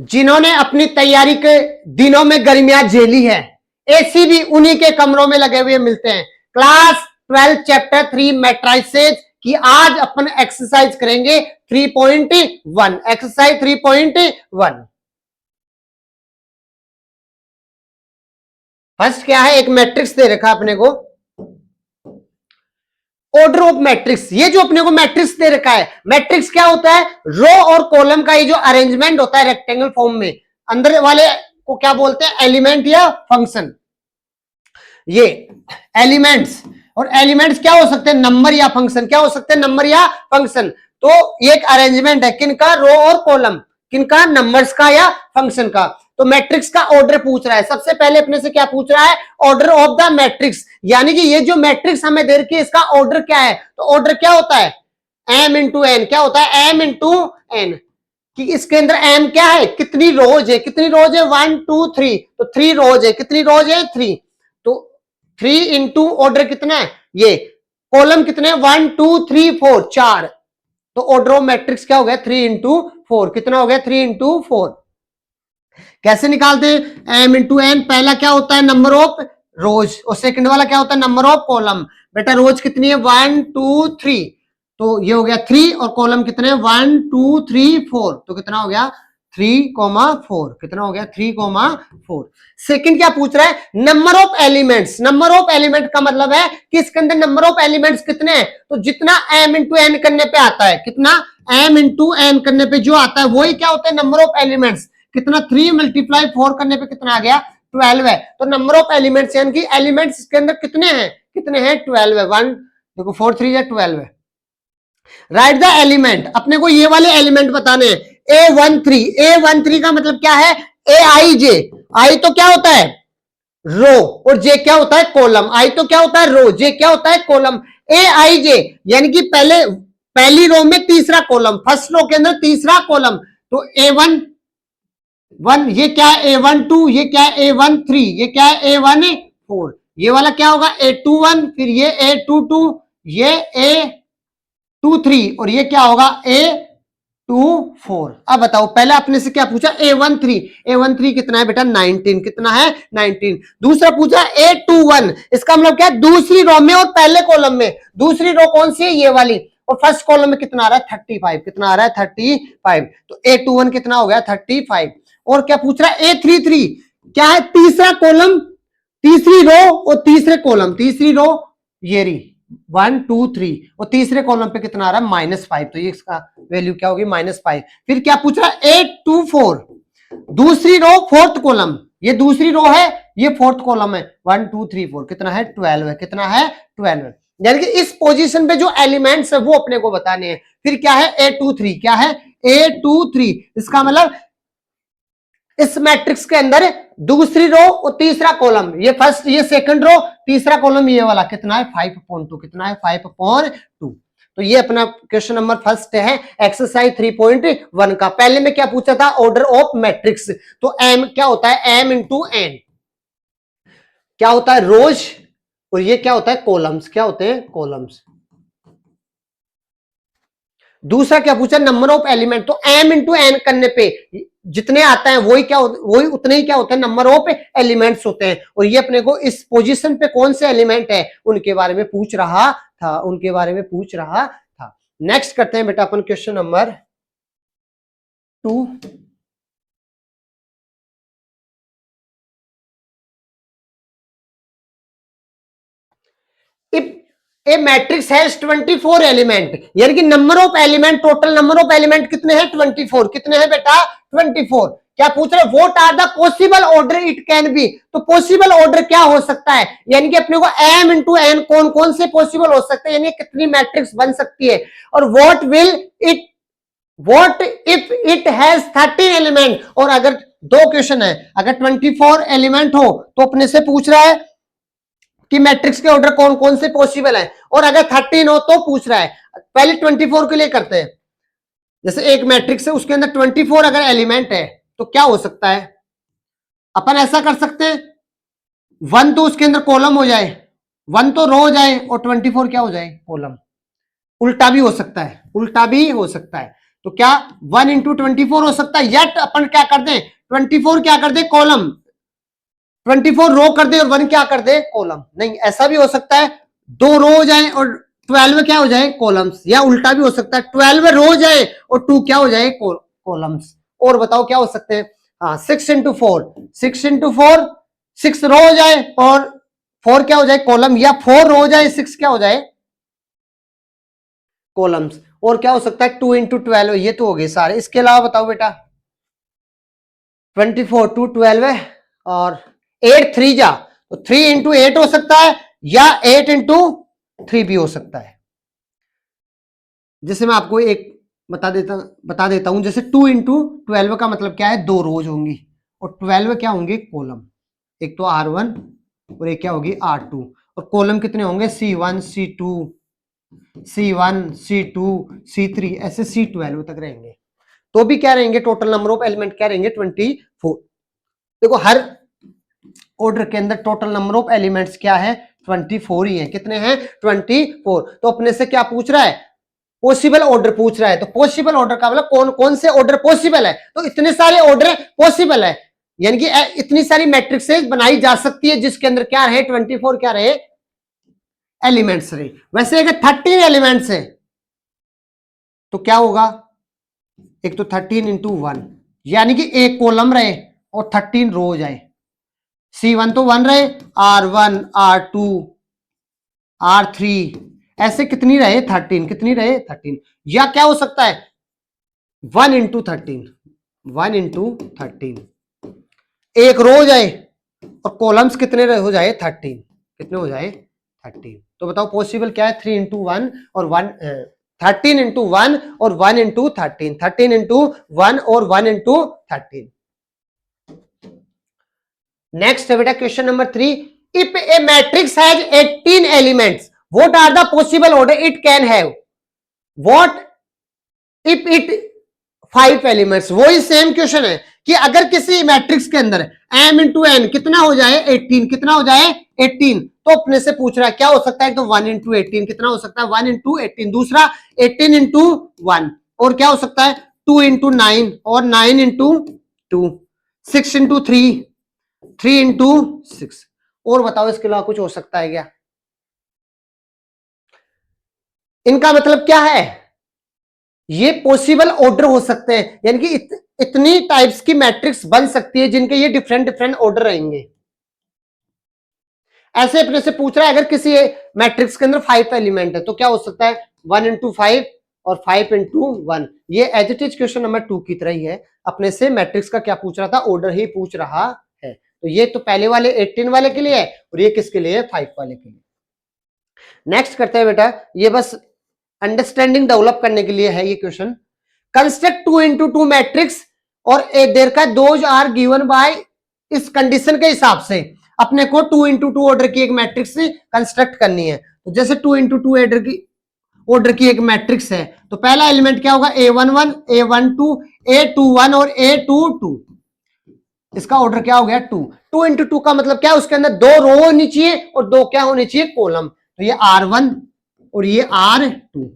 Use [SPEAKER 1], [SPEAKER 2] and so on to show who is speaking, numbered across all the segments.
[SPEAKER 1] जिन्होंने अपनी तैयारी के दिनों में गर्मियां झेली है, एसी भी उन्हीं के कमरों में लगे हुए मिलते हैं। क्लास 12 चैप्टर 3 मैट्रिसेस की आज अपन एक्सरसाइज करेंगे 3.1। एक्सरसाइज 3.1 फर्स्ट क्या है, एक मैट्रिक्स दे रखा अपने को, ऑर्डर ऑफ मैट्रिक्स। ये जो अपने को मैट्रिक्स दे रखा है, मैट्रिक्स क्या होता है, रो और कॉलम का ये जो अरेंजमेंट होता है रेक्टेंगल फॉर्म में, अंदर वाले को क्या बोलते हैं, एलिमेंट या फंक्शन। ये एलिमेंट्स, और एलिमेंट्स क्या हो सकते हैं, नंबर या फंक्शन। क्या हो सकते हैं, नंबर या फंक्शन। तो ये एक अरेंजमेंट है किनका, रो और कॉलम, किनका, नंबर्स का या फंक्शन का। तो मैट्रिक्स का ऑर्डर पूछ रहा है। सबसे पहले अपने से क्या पूछ रहा है, ऑर्डर ऑफ द मैट्रिक्स, यानी कि ये जो मैट्रिक्स हमें दे रखी है इसका ऑर्डर क्या है। तो ऑर्डर क्या होता है, m इंटू एन। क्या होता है, m इंटू एन, कि इसके अंदर m क्या है, कितनी रोज है, कितनी रोज है, 1 2 3, तो 3 रोज है, कितनी रोज है, 3। तो 3 इंटू ऑर्डर कितना है, ये कॉलम कितने, 1 2 3 4, 4। तो ऑर्डर ऑफ मैट्रिक्स क्या हो गया, 3 इंटू 4, कितना हो गया, 3 इंटू 4। कैसे निकालते हैं, m इंटू एन, पहला क्या होता है, नंबर ऑफ रोज, और सेकंड वाला क्या होता है, नंबर ऑफ कॉलम। बेटा रोज कितनी है, 1 2 3, तो ये हो गया 3, और कॉलम कितने, 1 2 3 4, तो कितना हो गया 3,4, कितना हो गया 3,4। सेकंड क्या पूछ रहा है, number of elements. Number of element का मतलब है कि इसके अंदर नंबर ऑफ एलिमेंट्स कितने हैं, तो जितना m इंटू एन करने पे आता है, कितना m इंटू एन करने पे जो आता है वही क्या होता है, नंबर ऑफ एलिमेंट्स। कितना, 3 मल्टीप्लाई 4 करने पे कितना आ गया, 12 है। तो नंबर ऑफ एलिमेंट्स यानी कि एलिमेंट्स इसके अंदर कितने हैं, कितने हैं, 12 है। 1 देखो 4 3 या 12 है। राइट द एलिमेंट, अपने को ये वाले एलिमेंट बताने हैं। A13, A13 का मतलब क्या है, AIJ। आई तो क्या होता है, रो, और जे क्या होता है, कॉलम। आई तो क्या होता है, रो, जे क्या होता है, कॉलम। AIJ यानी कि पहली रो में तीसरा कॉलम, फर्स्ट रो के अंदर तीसरा कॉलम। तो A11, ये क्या है, A12, ये क्या है, A13, ये क्या है, A14, ये वाला क्या होगा, A21, फिर ये A22, ये A23, और ये क्या होगा, A24। अब बताओ, पहले अपने से क्या पूछा, A13 कितना है बेटा, 19, कितना है, 19। दूसरा पूछा A21, इसका मतलब क्या है, दूसरी रो में और पहले कॉलम में। दूसरी रो कौन सी है, ये वाली, और फर्स्ट कॉलम में कितना आ रहा है, 35, कितना आ रहा है, 35। तो A21 कितना हो गया, 35। और क्या पूछ रहा है, A33 क्या है, तीसरा कॉलम, तीसरी रो और तीसरे कॉलम, तीसरी रो ये रही 1 2 3, और तीसरे कॉलम पे कितना आ रहा है, -5। तो ये इसका वैल्यू क्या होगी, -5। फिर क्या पूछ रहा है, 824, दूसरी रो फोर्थ कॉलम, ये दूसरी रो है, ये फोर्थ कॉलम है, 1 2 3 4, कितना है, 12 है, कितना है, 12 है। यानी कि इस पोजीशन पे जो एलिमेंट्स है वो अपने को बताने हैं। फिर क्या है, A23, क्या है, A23, इसका मतलब इस मैट्रिक्स के अंदर दूसरी रो और तीसरा कॉलम, ये फर्स्ट, ये सेकंड रो, तीसरा कॉलम ये वाला कितना है, 5.2, कितना है, 5.2। तो ये अपना क्वेश्चन नंबर फर्स्ट है एक्सरसाइज 3.1 का। पहले में क्या पूछा था, ऑर्डर ऑफ मैट्रिक्स। तो एम क्या होता है, m इंटू एन, क्या होता है, रोज, और ये क्या होता है, कॉलम्स, क्या होते हैं, कॉलम्स। दूसरा क्या पूछा, नंबर ऑफ एलिमेंट। तो m इंटू एन करने पे जितने आता है वही उतने ही क्या होते हैं, नंबर ऑफ एलिमेंट्स होते हैं। और ये अपने को इस पोजीशन पे कौन से एलिमेंट है उनके बारे में पूछ रहा था, उनके बारे में पूछ रहा था। नेक्स्ट करते हैं बेटा अपन question number 2। A matrix has 24 element, यानी कि number of element, total number of element कितने हैं, 24। कितने हैं बेटा, 24। क्या पूछ रहे, what are the possible order it can be. तो पॉसिबल ऑर्डर क्या हो सकता है, यानी कि अपने को m इंटू एन कौन कौन से पॉसिबल हो सकते हैं, यानी कितनी मैट्रिक्स बन सकती है। और what if it has 13 element. और अगर दो क्वेश्चन है, अगर 24 एलिमेंट हो तो अपने से पूछ रहा है कि मैट्रिक्स के ऑर्डर कौन कौन से पॉसिबल है, और अगर 13 हो तो पूछ रहा है। पहले 24 के लिए करते हैं। जैसे एक मैट्रिक्स है, उसके अंदर 24 अगर एलिमेंट है तो क्या हो सकता है, अपन ऐसा कर सकते हैं, 1 तो उसके अंदर कॉलम हो जाए, 1 तो रो हो जाए, और 24 क्या हो जाए, कॉलम। उल्टा भी हो सकता है, उल्टा भी हो सकता है। तो क्या 1 इंटू 24 हो सकता है, या अपन क्या कर दें 24 क्या कर दे कॉलम, 24 रो कर दे और 1 क्या कर दे कॉलम। नहीं, ऐसा भी हो सकता है 2 रो हो जाए और 12 क्या हो जाए कॉलम्स, या उल्टा भी हो सकता है 12 रो हो जाए और 2 क्या हो जाए कॉलम्स। और बताओ क्या हो सकते हैं, हाँ 6 इंटू 4, 6 इंटू 4 6 रो हो जाए और 4 क्या हो जाए कॉलम, या 4 रो हो जाए 6 क्या हो जाए कॉलम्स। और क्या हो सकता है 2 इंटू 12, ये तो हो गए सारे। इसके अलावा बताओ बेटा 24 टू 12 है और 8 3 जा, तो 3 इंटू 8 हो सकता है या 8 इंटू 3 भी हो सकता है। जैसे मैं आपको एक बता देता हूं, जैसे 2 इंटू 12 का मतलब क्या है, 2 रोज होंगी और 12 क्या होंगे कॉलम, एक तो R1 और एक क्या होगी R2, और कॉलम कितने होंगे C1 C2 C1 C2 C3 ऐसे C12 तक रहेंगे। तो भी क्या रहेंगे टोटल नंबर ऑफ एलिमेंट क्या रहेंगे 24। देखो हर ऑर्डर के अंदर टोटल नंबर ऑफ एलिमेंट्स क्या है 24 ही है। कितने हैं 24। तो अपने से क्या पूछ रहा है, पॉसिबल ऑर्डर पूछ रहा है। तो पॉसिबल ऑर्डर का मतलब कौन कौन से ऑर्डर पॉसिबल है, तो इतने सारे ऑर्डर पॉसिबल है, यानी कि इतनी सारी मैट्रिक्सेस बनाई जा सकती है जिसके अंदर क्या रहे 24 क्या रहे एलिमेंट्स रहे। वैसे अगर 13 एलिमेंट्स है तो क्या होगा, एक तो 13 इंटू 1 यानी कि एक कॉलम रहे और 13 रो जाए। C1 तो 1 रहे, R1 R2 R3 ऐसे कितनी रहे 13, कितनी रहे 13। या क्या हो सकता है 1 इंटू 13, 1 इंटू 13 एक रो हो जाए और कॉलम्स कितने हो जाए 13, कितने हो जाए 13। तो बताओ पॉसिबल क्या है 3 इंटू 1 और 1 13 इंटू 1 और 1 इंटू 13, 13 इंटू 1 और 1 इंटू 13। नेक्स्ट है बेटा question number 3, if a matrix has 18 elements what are the possible order it can have, what if it 5 elements. वही सेम क्वेश्चन है कि अगर किसी मैट्रिक्स के अंदर m इंटू एन कितना हो जाए 18, कितना हो जाए 18, तो अपने से पूछ रहा है क्या हो सकता है, तो 1 इंटू 18 कितना हो सकता है 1 इंटू 18, दूसरा 18 इंटू 1 और क्या हो सकता है 2 इंटू 9 और 9 इंटू 2, 6 इंटू 3 3 इंटू 6। और बताओ इसके अलावा कुछ हो सकता है क्या, इनका मतलब क्या है ये पॉसिबल ऑर्डर हो सकते हैं, यानी कि इतनी टाइप्स की मैट्रिक्स बन सकती है जिनके ये डिफरेंट डिफरेंट ऑर्डर रहेंगे। ऐसे अपने से पूछ रहा है अगर किसी मैट्रिक्स के अंदर 5 एलिमेंट है तो क्या हो सकता है 1 इंटू 5 और 5 इंटू 1। ये as it is question number 2 की तरह ही है, अपने से मैट्रिक्स का क्या पूछ रहा था ऑर्डर ही पूछ रहा है। तो ये तो पहले वाले 18 वाले के लिए है और ये किसके लिए 5 वाले के लिए। नेक्स्ट करते हैं बेटा, ये बस अंडरस्टैंडिंग डेवलप करने के लिए है ये क्वेश्चन। कंस्ट्रक्ट 2 इंटू 2 मैट्रिक्स और देर का दोज आर गिवन बाय, इस कंडीशन के हिसाब से अपने को 2 इंटू 2 ऑर्डर की एक मैट्रिक्स कंस्ट्रक्ट करनी है। तो जैसे 2 इंटू 2 ऑर्डर की एक मैट्रिक्स है तो पहला एलिमेंट क्या होगा A11 A12 A21 और A22, इसका ऑर्डर क्या हो गया 2। 2 इंटू 2 का मतलब क्या है उसके अंदर 2 रो होनी चाहिए और 2 क्या होनी चाहिए कॉलम। तो ये R1 और ये R2,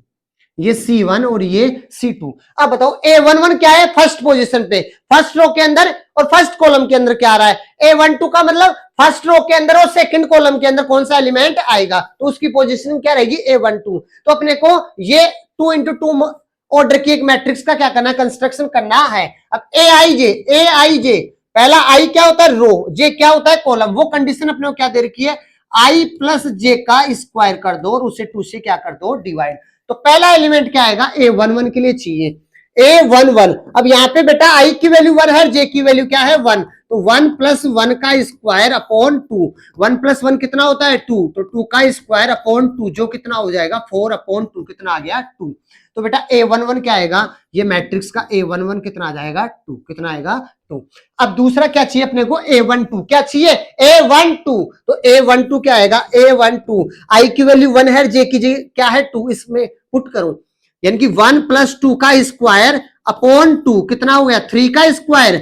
[SPEAKER 1] ये C1 और ये C2। अब बताओ A11 क्या है फर्स्ट पोजीशन पे फर्स्ट रो के अंदर और फर्स्ट कॉलम के अंदर क्या आ रहा है A12 का मतलब फर्स्ट रो के अंदर और सेकंड कॉलम के अंदर कौन सा एलिमेंट आएगा तो उसकी पोजीशन क्या रहेगी A12। तो अपने को ये 2 इंटू 2 ऑर्डर की एक मैट्रिक्स का क्या करना है कंस्ट्रक्शन करना है। अब A I J पहला आई क्या होता है रो, जे क्या होता है कॉलम, वो कंडीशन अपने को क्या दे रखी है आई प्लस जे का स्क्वायर कर दो और उसे 2 से क्या कर दो डिवाइड। तो पहला एलिमेंट क्या आएगा A11 के लिए चाहिए A11। अब यहाँ पे बेटा आई की वैल्यू 1 है, जे की वैल्यू क्या है 1, तो 1 प्लस 1 का स्क्वायर अपॉन 2, 1 प्लस 1 कितना होता है 2, तो 2 का स्क्वायर अपॉन 2 जो कितना हो जाएगा 4 अपॉन 2 कितना आ गया 2। तो बेटा A11 क्या आएगा, ये मैट्रिक्स का A11 कितना आ जाएगा 2, कितना आएगा 2। अब दूसरा क्या चाहिए अपने को A12, क्या चाहिए A12, तो A12 क्या आएगा A12 आई की वैल्यू 1 है, जे की क्या है 2, इसमें पुट करो यानी कि 1 प्लस 2 का स्क्वायर अपॉन 2 कितना हो गया 3 का स्क्वायर,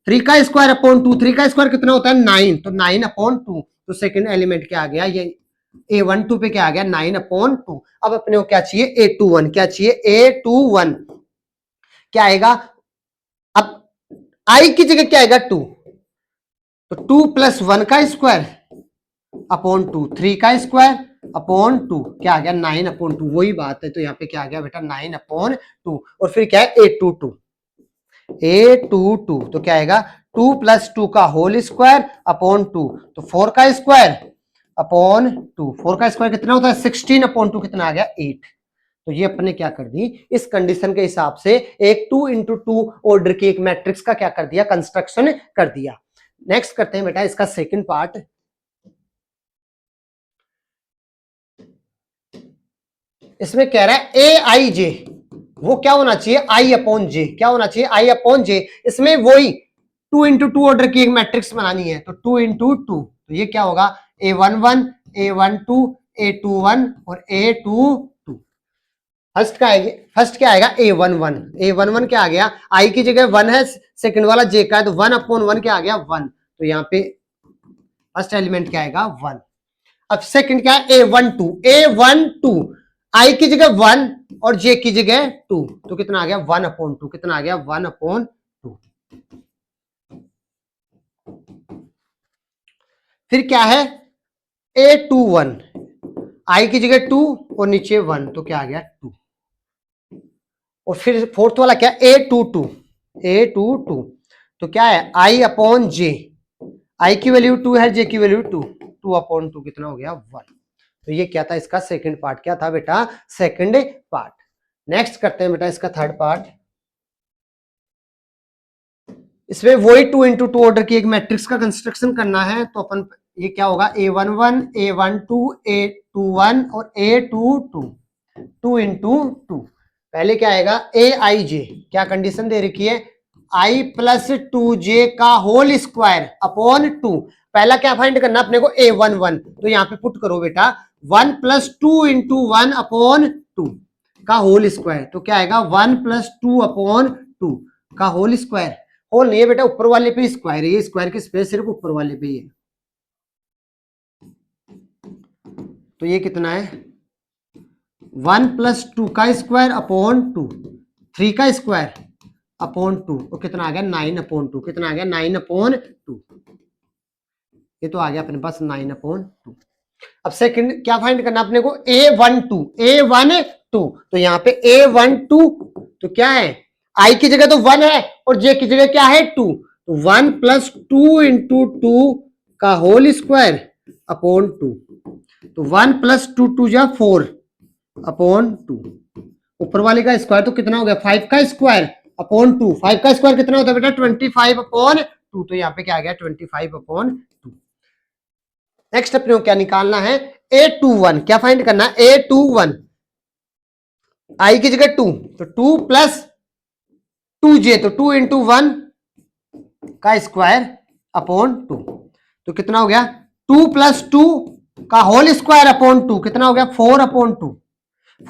[SPEAKER 1] 3 का स्क्वायर अपॉन 2, 3 का स्क्वायर कितना होता है 9, तो 9 अपॉन 2। तो सेकंड एलिमेंट क्या आ गया ये A12 पे क्या आ गया 9 अपॉन 2। अब अपने को क्या चाहिए A21, क्या चाहिए A21। क्या आएगा, अब आई की जगह क्या आएगा 2, तो 2+1 का स्क्वायर अपॉन 2, 3 का स्क्वायर अपॉन 2, क्या आ गया 9/2, वही बात है। तो यहाँ पे क्या आ गया बेटा 9/2, और फिर क्या है a22, तो क्या आएगा 2+2 का होल स्क्वायर अपॉन 2, तो 4 का स्क्वायर अपॉन 2, 4 का स्क्वायर कितना होता है 16/2, कितना आ गया 8। तो ये अपने क्या कर दी, इस कंडीशन के हिसाब से एक 2x2 ऑर्डर की एक मैट्रिक्स का क्या कर दिया, कंस्ट्रक्शन कर दिया। नेक्स्ट करते हैं बेटा इसका सेकंड पार्ट। इसमें कह रहा है ए आई जे, वो क्या होना चाहिए I/J, क्या होना चाहिए I/J। इसमें वही 2x2 ऑर्डर की एक मैट्रिक्स बनानी है, तो 2x2, तो ये क्या होगा A11, A12, A21 और A22। फर्स्ट क्या आएगा A11, A11 क्या आ गया, I की जगह 1 है, सेकंड वाला J का है, तो 1/1 क्या आ गया 1, तो यहाँ पे फर्स्ट एलिमेंट क्या आएगा 1। अब सेकंड क्या है A12, I की जगह 1 और J की जगह 2, तो कितना आ गया 1/2, कितना आ गया 1/2। फिर क्या है A21, I की जगह 2 और नीचे 1, तो क्या आ गया 2। और फिर फोर्थ वाला क्या A22, तो क्या है I/J, I की वैल्यू 2 है, J की वैल्यू 2, 2/2 कितना हो गया 1। तो ये क्या था इसका सेकंड पार्ट, क्या था बेटा सेकंड पार्ट। नेक्स्ट करते हैं बेटा इसका थर्ड पार्ट। इसमें वही 2x2 ऑर्डर की एक मैट्रिक्स का कंस्ट्रक्शन करना है, तो अपन ये क्या होगा A11, A12, A21 और A22, 2x2। पहले क्या आएगा AIJ, क्या कंडीशन दे रखी है I+2J का होल स्क्वायर अपॉन 2। पहला क्या फाइंड करना अपने को A11, तो यहाँ पे पुट करो बेटा 1+2 × 1/2 का होल स्क्वायर, तो क्या आएगा 1+2/2 का होल स्क्वायर। होल नहीं है बेटा, ऊपर वाले पे स्क्वायर है, ये स्क्वायर की स्पेस सिर्फ ऊपर वाले पे ही है। तो ये कितना है 1+2 का स्क्वायर अपॉन 2, 3 का स्क्वायर अपॉन 2, और कितना आ गया 9/2, कितना आ गया 9/2। ये तो आ गया अपने पास 9/2। अब सेकंड क्या फाइंड करना अपने को A12, तो यहाँ पे A12, तो क्या है I की जगह तो 1 है और J की जगह क्या है 2, तो 1+2 × 2 का होल स्क्वायर अपॉन 2, तो 1+2 2 जा 4/2, ऊपर वाले का स्क्वायर तो कितना हो गया 5 का स्क्वायर अपॉन 2, 5 का स्क्वायर कितना होता है बेटा 25/2, तो यहाँ पे क्या आ गया 25/2। नेक्स्ट अपने को क्या निकालना है A21, क्या फाइंड करना है A21, I की जगह 2, तो 2+2J, तो 2 × 1 का स्क्वायर अपॉन 2, तो कितना हो गया 2+2 का होल स्क्वायर अपॉन 2, कितना हो गया 4/2,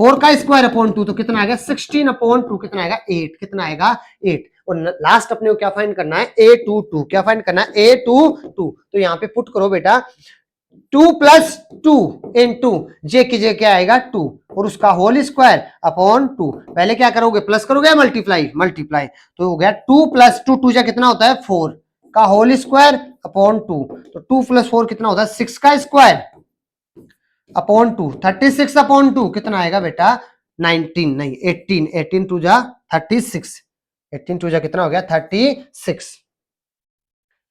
[SPEAKER 1] 4 का स्क्वायर अपॉन 2, तो कितना आ गया 16/2, कितना आएगा 8, कितना आएगा 8। और लास्ट अपने को क्या फाइंड करना है A22, क्या फाइंड करना है A22, तो यहाँ पे पुट करो बेटा 2+2 × J की जगह क्या आएगा 2 और उसका होल स्क्वायर अपॉन 2। पहले क्या करोगे प्लस करोगे मल्टीप्लाई, तो हो गया 2+2, 2 जा कितना होता है 4 का होल स्क्वायर अपॉन 2, तो 2+4 कितना होता है 6 का स्क्वायर अपॉन 2, 36/2 कितना आएगा बेटा 19 नहीं 18, 18 2 जा 36, 18 2 जा कितना हो गया 36।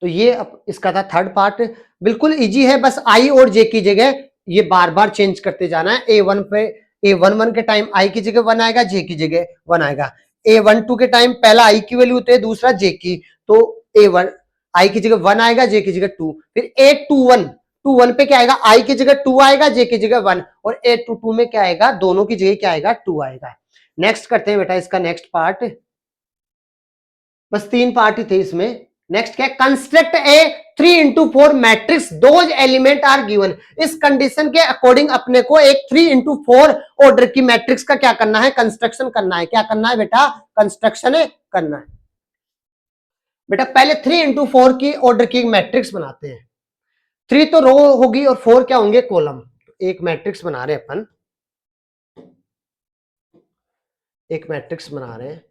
[SPEAKER 1] तो ये इसका था थर्ड पार्ट, बिल्कुल इजी है, बस I और J की जगह ये बार बार चेंज करते जाना है। A1 पे A11 के टाइम I की जगह 1 आएगा, J की जगह 1 आएगा। A12 के टाइम पहला I की वैल्यू होती है, दूसरा J की, तो A1 I की जगह 1 आएगा, J की जगह 2। फिर A21 पे क्या आएगा I की जगह 2 आएगा, J की जगह 1, और A22 में क्या आएगा दोनों की जगह क्या आएगा 2 आएगा। नेक्स्ट करते हैं बेटा इसका नेक्स्ट पार्ट, बस 3 पार्ट ही थे इसमें। नेक्स्ट क्या construct a 3x4 matrix, those element are given. इस कंडीशन के अकॉर्डिंग अपने को एक 3x4 ऑर्डर की मैट्रिक्स का क्या करना है कंस्ट्रक्शन करना है। क्या करना है बेटा कंस्ट्रक्शन करना है। बेटा पहले 3x4 की ऑर्डर की एक मैट्रिक्स बनाते हैं। 3 तो रो होगी और 4 क्या होंगे कॉलम। एक मैट्रिक्स बना रहे हैं अपन, एक मैट्रिक्स बना रहे हैं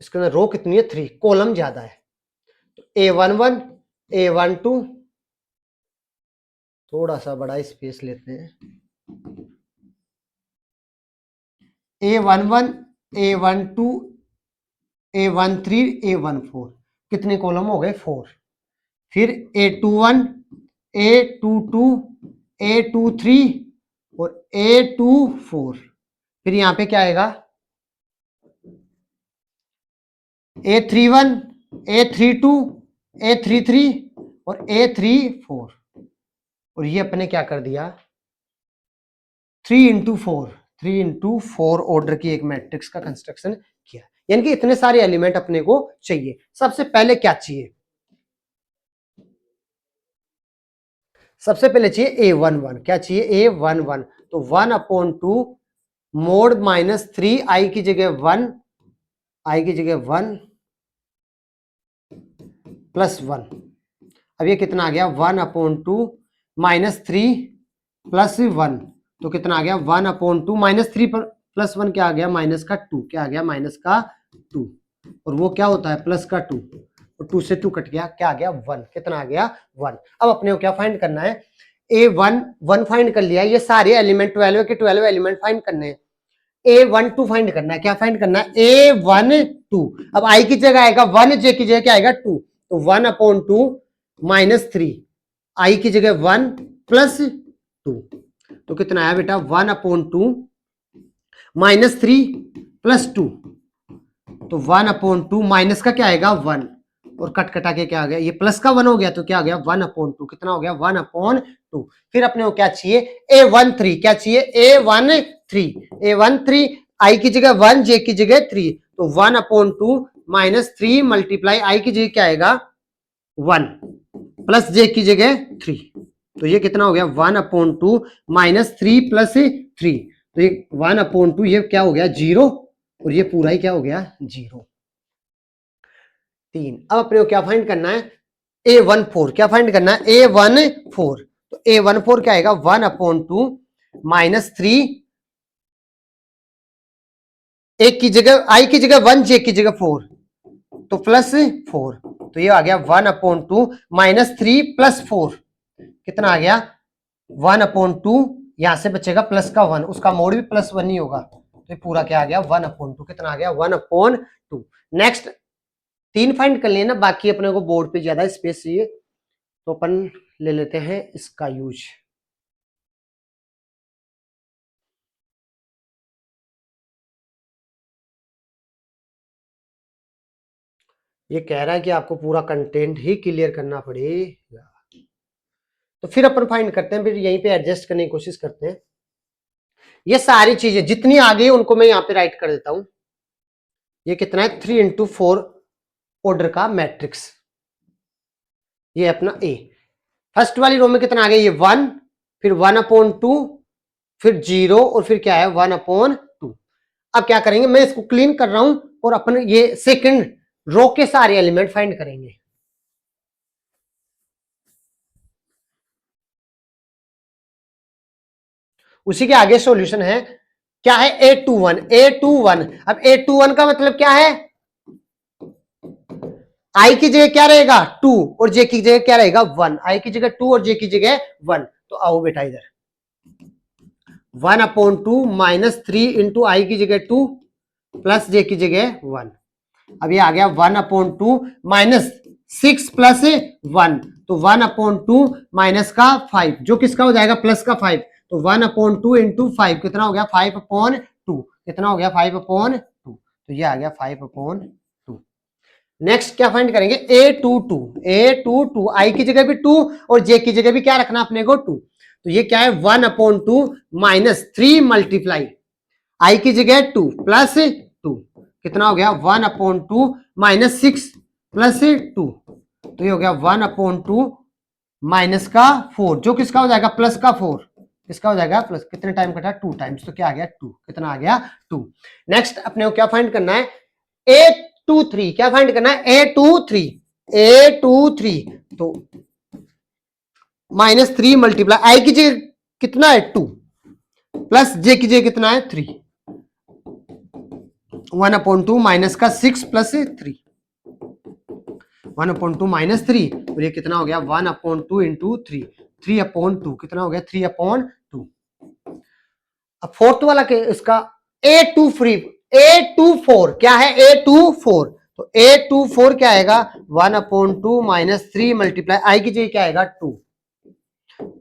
[SPEAKER 1] इसके अंदर रो कितनी है 3, कॉलम ज्यादा है। तो A11 A12, थोड़ा सा बड़ा स्पेस लेते हैं, A11 A12 A13 A14, कितने कॉलम हो गए 4। फिर A21 A22 A23 और A24, फिर यहां पे क्या आएगा A31 A32 A33 और A34, और ये अपने क्या कर दिया 3 into 4 ऑर्डर की एक मैट्रिक्स का कंस्ट्रक्शन किया। यानी कि इतने सारे एलिमेंट अपने को चाहिए। सबसे पहले क्या चाहिए, सबसे पहले चाहिए A11, क्या चाहिए A11, तो 1/2 मोड -3 आई की जगह 1, आई की जगह 1 +1। अब ये कितना आ गया 1/2 -3 +1, तो कितना आ गया 1/2 -3 +1 क्या आ गया माइनस का 2, क्या आ गया माइनस का 2, और वो क्या होता है प्लस का 2, और 2 से 2 कट गया, क्या आ गया 1, कितना आ गया 1। अब अपने को क्या फाइंड करना है, A1 फाइंड कर लिया, ये सारे एलिमेंट 12 के 12 एलिमेंट फाइंड करने हैं। A12 फाइंड करना है, क्या फाइंड करना है A12, अब आई की जगह आएगा 1, जे की जगह क्या आएगा 2, तो 1/2 -3 आई की जगह 1 +2, तो कितना आया बेटा 1/2 -3 +2, तो 1/2 माइनस का क्या आएगा 1, और कट कटा के क्या आ गया, ये प्लस का 1 हो गया, तो क्या आ गया 1/2, कितना हो गया 1/2। फिर अपने को क्या चाहिए A13, क्या चाहिए A13 आई की जगह 1 जे की जगह 3, तो 1/2 -3 मल्टीप्लाई आई की जगह क्या आएगा 1 प्लस जे की जगह 3, तो ये कितना हो गया 1/2 -3 + 3, तो ये 1/2 ये क्या हो गया 0, और ये पूरा ही क्या हो गया 0, 3। अब अपने को क्या फाइंड करना है A14, क्या फाइंड करना है A14, तो A14 क्या आएगा 1/2 -3 एक की जगह आई की जगह 1 जे की जगह 4, तो +4, तो ये आ गया 1/2 -3 +4, कितना आ गया 1/2, यहां से बचेगा प्लस का 1, उसका मोड भी +1 ही होगा, तो पूरा क्या आ गया 1/2, कितना आ गया 1/2। नेक्स्ट 3 फाइंड कर लिए ना, बाकी अपने को बोर्ड पे ज्यादा स्पेस चाहिए, तो अपन ले लेते हैं इसका यूज। ये कह रहा है कि आपको पूरा कंटेंट ही क्लियर करना पड़ेगा, तो फिर अपन फाइंड करते हैं, फिर यहीं पे एडजस्ट करने की कोशिश करते हैं। ये सारी चीजें जितनी आ गई उनको मैं यहाँ पे राइट कर देता हूं। ये कितना है 3 into 4 ऑर्डर का मैट्रिक्स, ये अपना A। फर्स्ट वाली रो में कितना आ गया ये 1, फिर 1/2, फिर 0, और फिर क्या है 1/2। अब क्या करेंगे, मैं इसको क्लीन कर रहा हूं, और अपन ये सेकंड रो के सारे एलिमेंट फाइंड करेंगे। उसी के आगे सॉल्यूशन है, क्या है A21। अब A21 का मतलब क्या है, आई की जगह क्या रहेगा 2, और जे की जगह क्या रहेगा 1, आई की जगह 2 और जे की जगह 1, तो आओ बेटा इधर 1/2 -3 इंटू आई की जगह 2 प्लस जे की जगह 1। अब ये आ गया 1/2 -6 + 1, तो 1/2 माइनस का 5, जो किसका हो जाएगा प्लस का 5, तो 1/2 इंटू 5 कितना हो गया 5/2, कितना हो गया 5/2, तो ये आ गया 5/2। नेक्स्ट क्या फाइंड करेंगे A22 आई की जगह भी 2 और जे की जगह भी क्या रखना अपने को 2, तो ये क्या है 1/2 -3 मल्टीप्लाई आई की जगह 2 प्लस 2, कितना हो गया 1/2 -6 + 2, तो ये हो गया 1/2 माइनस का 4, जो किसका हो जाएगा प्लस का 4, किसका हो जाएगा प्लस, कितने टाइम कटा 2 टाइम्स, तो क्या आ गया 2, कितना आ गया 2। नेक्स्ट अपने को क्या फाइंड करना है A23, क्या फाइंड करना है A23, तो -3 मल्टीप्लाई आई की जगह कितना है 2 प्लस जे की जगह कितना है 3, 1/2 माइनस का 6 प्लस 3, 1/2 माइनस 3, और ये कितना हो गया 1/2 इंटू 3, 3/2 कितना हो गया 3/2। अब फोर्थ वाला के इसका A24 क्या है A24, तो A24 क्या आएगा 1/2 माइनस 3 मल्टीप्लाई आई की जगह क्या आएगा 2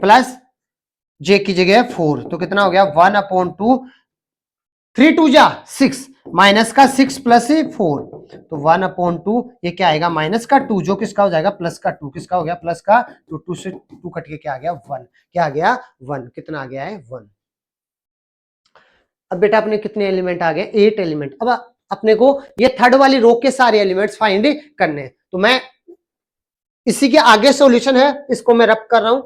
[SPEAKER 1] प्लस जे की जगह 4, तो कितना हो गया 1/2, 3 2 जा 6 माइनस का 6 प्लस 4, तो 1/2 ये क्या आएगा माइनस का 2, जो किसका हो जाएगा प्लस का 2, किसका हो गया प्लस का, तो 2 से 2 कट के क्या आ गया 1, क्या आ गया 1, कितना आ गया है 1। अब बेटा अपने कितने एलिमेंट आ गए 8 एलिमेंट। अब अपने को ये थर्ड वाली रो के सारे एलिमेंट्स फाइंड करने हैं, तो मैं इसी के आगे सॉल्यूशन है, इसको मैं रब कर रहा हूं।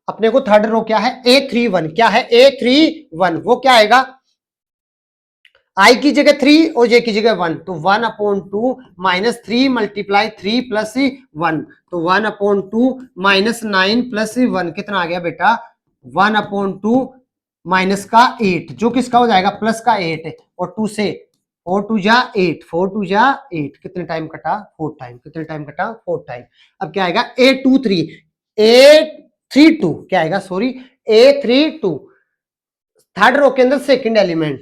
[SPEAKER 1] अपने को थर्ड रो क्या है A31, क्या है A31, वो क्या आएगा आई की जगह 3 और जे की जगह 1, तो 1/2 माइनस 3 मल्टीप्लाई 3 प्लस 1, तो 1/2 माइनस 9 प्लस 1 कितना आ गया बेटा 1/2 माइनस का 8, जो किसका हो जाएगा प्लस का 8, और 2 से 4 2 जा 8, 4 2 जा 8, कितने टाइम कटा 4 टाइम, कितने टाइम कटा 4 टाइम। अब क्या आएगा A32 क्या आएगा सॉरी A32 थर्ड रो के अंदर सेकंड एलिमेंट,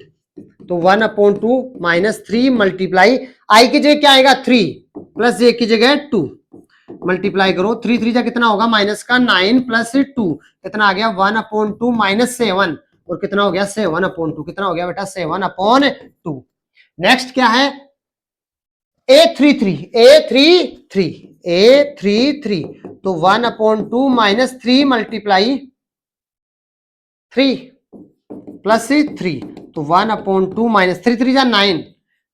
[SPEAKER 1] तो 1/2 माइनस 3 मल्टीप्लाई आई की जगह क्या आएगा 3 प्लस जे की जगह 2 मल्टीप्लाई करो, 3 3 जा कितना होगा माइनस का 9 प्लस 2, कितना आ गया 1/2 माइनस 7, और कितना हो गया 7/2, कितना हो गया बेटा 7/2। नेक्स्ट क्या है A33 तो 1/2 माइनस 3 मल्टीप्लाई 3 प्लस 3, तो 1/2 माइनस 3 3 जा 9,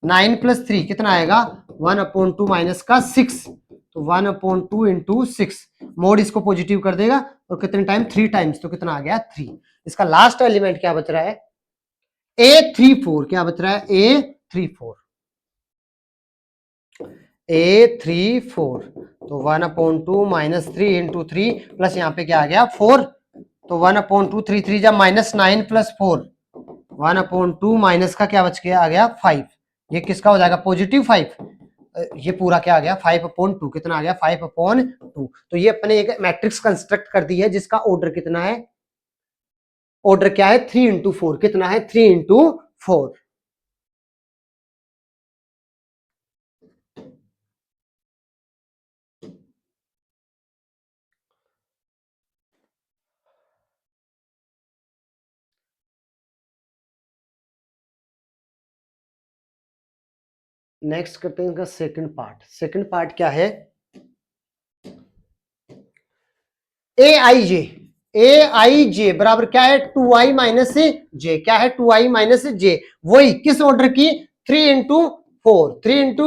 [SPEAKER 1] 9 प्लस 3 कितना आएगा 1/2 माइनस का 6, तो 1/2 इंटू 6, मोड इसको पॉजिटिव कर देगा, और कितने टाइम 3 टाइम्स, तो कितना आ गया 3। इसका लास्ट एलिमेंट क्या बच रहा है A34, क्या बच रहा है A34, A34, तो 1/2 माइनस 3 इंटू 3 प्लस यहाँ पे क्या आ गया 4, तो 1/2 3 3 जा माइनस 9 प्लस 4, 1/2 माइनस का क्या बच गया आ गया 5, ये किसका हो जाएगा पॉजिटिव 5, ये पूरा क्या आ गया 5/2, कितना आ गया 5/2। तो ये अपने एक मैट्रिक्स कंस्ट्रक्ट कर दी है जिसका ऑर्डर कितना है, ऑर्डर क्या है 3 इंटू 4, कितना है 3 इंटू 4। नेक्स्ट करते हैं इसका सेकंड पार्ट। सेकंड पार्ट क्या है ए आई जे बराबर क्या है 2i माइनस जे, क्या है 2i माइनस जे, वही किस ऑर्डर की 3 इंटू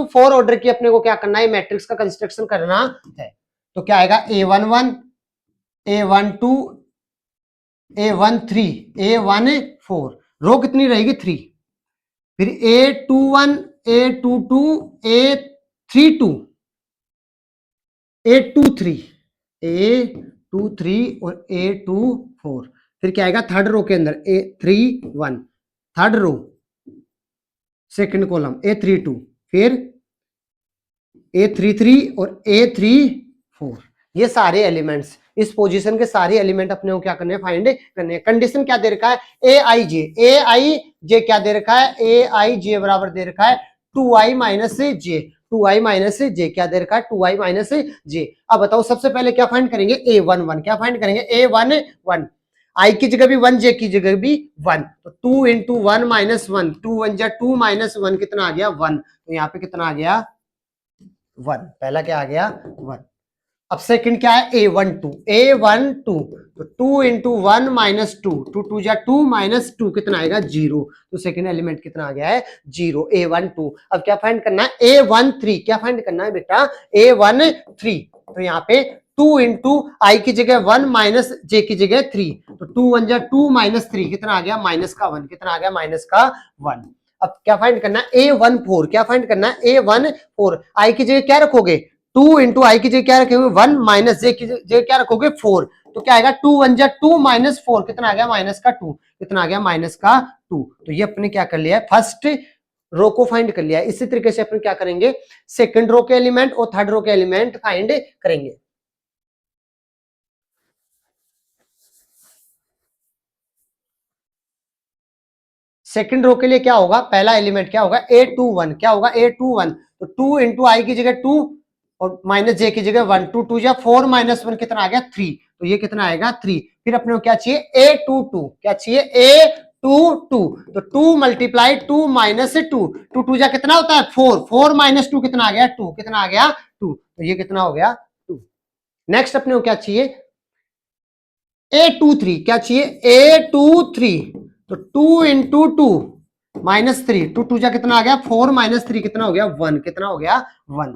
[SPEAKER 1] 4 ऑर्डर की अपने को क्या करना है मैट्रिक्स का कंस्ट्रक्शन करना है। तो क्या आएगा A11 A12 A13 A14, रो कितनी रहेगी 3, फिर A21 A22 A32 A23 A23 और A24, फिर क्या आएगा थर्ड रो के अंदर A31, third row second column A32, फिर A33 और A34, ये सारे एलिमेंट्स इस पोजीशन के सारे एलिमेंट अपने को क्या करने फाइंड करने। कंडीशन क्या दे रखा है ए आई जे क्या दे रखा है A I J बराबर दे रखा है 2i माइनस जे, 2i माइनस जे क्या दे रखा है 2i माइनस जे। अब बताओ सबसे पहले क्या फाइंड करेंगे A11, क्या फाइंड करेंगे A11, आई की जगह भी 1 जे की जगह भी 1, तो 2 इंटू 1 माइनस 1, 2 1 जा 2 माइनस 1 कितना आ गया 1, तो यहाँ पे कितना आ गया 1, पहला क्या आ गया 1। अब सेकंड क्या है A12 तो 2 इंटू 1 माइनस 2, 2 2 जा 2 माइनस 2 कितना आएगा 0, तो सेकंड एलिमेंट कितना आ गया है 0 A12। अब क्या फाइंड करना है A13, क्या फाइंड करना है बेटा A13, तो यहाँ पे 2 इंटू आई की जगह 1 माइनस जे की जगह 3, तो 2 1 जा 2 माइनस 3 कितना आ गया माइनस का 1, कितना आ गया माइनस का 1। अब क्या फाइंड करना है A14, क्या फाइंड करना है A14, आई की जगह क्या रखोगे 2 इंटू आई की जगह क्या रखोगे 1 माइनस जे की जगह क्या रखोगे 4, तो क्या आएगा 2 1 जा 2 माइनस 4 कितना आ गया माइनस का 2, कितना आ गया माइनस का 2। तो ये अपने क्या कर लिया है फर्स्ट रो को फाइंड कर लिया है। इसी तरीके से अपन क्या करेंगे सेकंड रो के एलिमेंट और थर्ड रो के एलिमेंट फाइंड करेंगे। सेकंड रो के लिए क्या होगा पहला एलिमेंट क्या होगा A21, क्या होगा A21, तो 2 इंटू आई की जगह 2 और माइनस जे की जगह 1, 2 2 जा 4 माइनस 1 कितना आ गया 3, तो ये कितना आएगा 3। फिर अपने को क्या चाहिए A22, क्या चाहिए A22, तो 2 मल्टीप्लाई 2 माइनस 2, 2 2 जा कितना होता है 4, 4 माइनस 2 कितना आ गया 2, कितना आ गया 2, तो ये कितना हो गया 2। नेक्स्ट अपने को क्या चाहिए A23, क्या चाहिए A23, तो 2 इंटू 2 माइनस 3, 2 2 जा कितना आ गया 4 माइनस 3 कितना हो गया 1, कितना हो गया 1।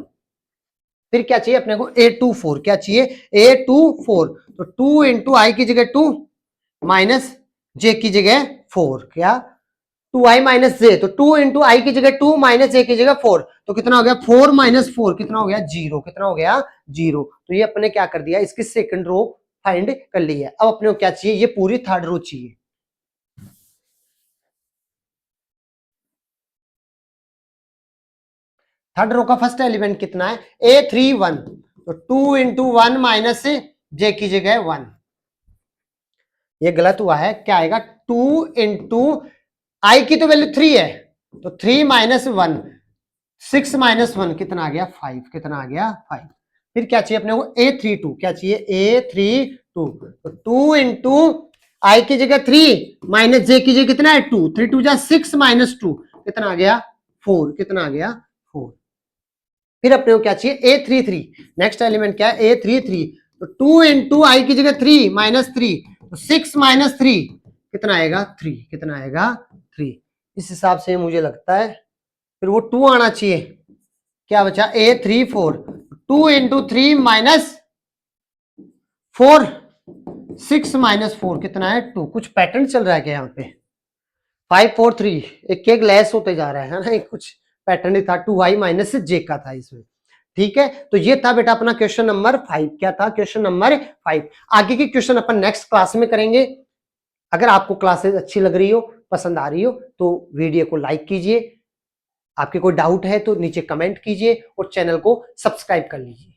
[SPEAKER 1] फिर क्या चाहिए अपने को A24, क्या चाहिए A24, तो 2 इंटू आई की जगह 2 माइनस जे की जगह 4, क्या 2i माइनस जे, तो 2 इंटू आई की जगह 2 माइनस जे की जगह 4, तो कितना हो गया 4 माइनस 4 कितना हो गया 0, कितना हो गया 0। तो ये अपने क्या कर दिया इसकी सेकंड रो फाइंड कर ली है। अब अपने को क्या चाहिए ये पूरी थर्ड रो चाहिए। थर्ड रो का फर्स्ट एलिमेंट कितना है A31, तो 2 इंटू 1 माइनस जे की जगह 1, ये गलत हुआ है, क्या आएगा 2 इंटू आई की तो वैल्यू 3 है, तो 3 माइनस 1, 6 माइनस 1 कितना आ गया 5, कितना आ गया 5। फिर क्या चाहिए अपने को A32, क्या चाहिए A32, तो 2 इंटू आई की जगह 3 माइनस जे की जगह कितना है 2, 3 2 जा 6 माइनस 2 कितना आ गया 4, कितना आ गया 4। फिर अपने को क्या चाहिए A33, नेक्स्ट एलिमेंट क्या है A33, तो 2 इंटू आई की जगह 3 माइनस 3, तो 6 माइनस 3 कितना आएगा 3, कितना आएगा 3। इस हिसाब से मुझे लगता है फिर वो 2 आना चाहिए, क्या बचा A34, 2 इंटू 3 माइनस 4, 6 माइनस 4 कितना है 2। कुछ पैटर्न चल रहा है क्या यहाँ पे 5 4 3 एक एक लेस होते जा रहा है ना, कुछ पैटर्न ही था 2i माइनस जे का था इसमें। ठीक है, तो ये था बेटा अपना क्वेश्चन नंबर 5, क्या था क्वेश्चन नंबर 5। आगे की क्वेश्चन अपन नेक्स्ट क्लास में करेंगे। अगर आपको क्लासेस अच्छी लग रही हो पसंद आ रही हो तो वीडियो को लाइक कीजिए, आपके कोई डाउट है तो नीचे कमेंट कीजिए और चैनल को सब्सक्राइब कर लीजिए।